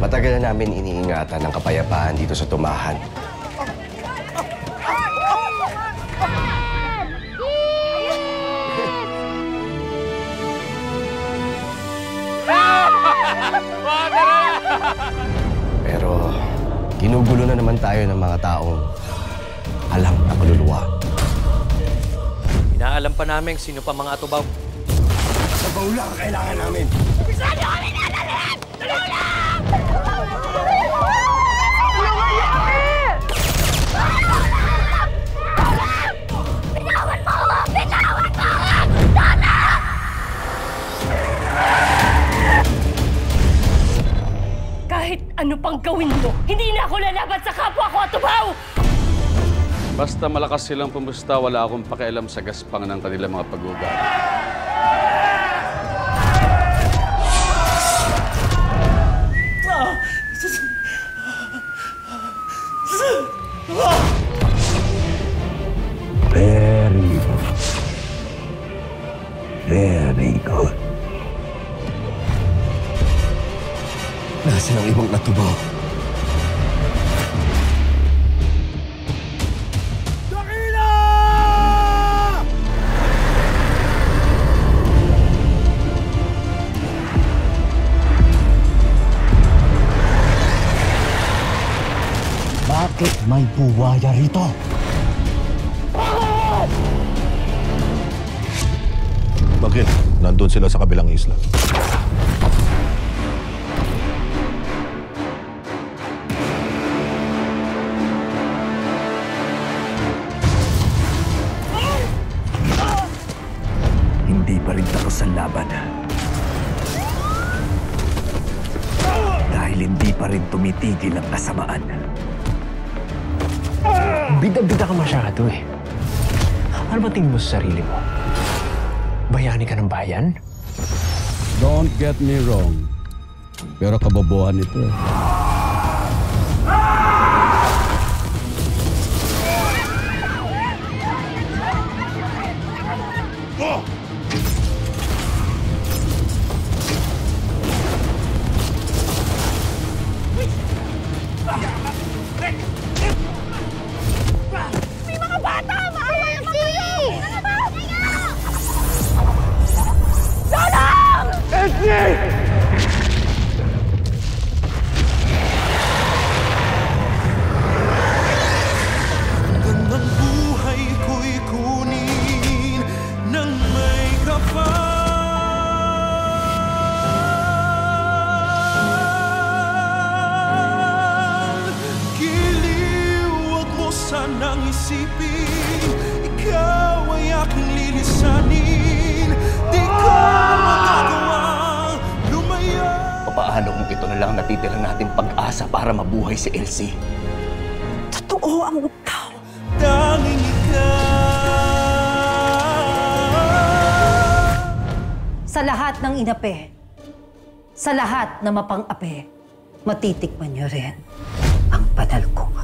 Matagal na namin iniingatan ng kapayapaan dito sa Tumahan. Pero ginugulo na naman tayo ng mga taong alam na kaluluwa. Inaalam pa namin sino pa mga atubaw. Sabaw lang ang kailangan namin. Bisa niyo kami nalalit! Tulong lang! Bitawan mo ako! Bitawan mo ako! Sana! Kahit ano pang gawin mo, hindi na ako lalaban sa kapwa ko at tubaw! Basta malakas silang pumusta, wala akong pakialam sa gaspang ng kanilang mga pag-ugali. Very good. Nasaan ang ibang natubaw? Dakila! Bakit may buwaya rito? Bakit? Nandun sila sa kabilang isla. Hindi pa rin tapos ang laban. Dahil hindi pa rin tumitigil ang kasamaan. Bida-bida ka masyado eh. Ano ba tingin mo sa sarili mo? Bayani ka ng bayan? Don't get me wrong, pero kabobohan ito eh. May mga bata! Maawa naman kayo! Ano ba? Tulong! Ang buhay ko'y kunin ng may kapal. Giliw, huwag mo sanang isipin, ikaw ay aking lilisanin. Di ko magagawang lumaya. Paano kung ito na lang natitira nating pag-asa para mabuhay si Elsie? Totoo ang utaw. Tanging ikaw. Sa lahat ng inape, sa lahat na mapang-ape, matitikman niyo rin ang banal kong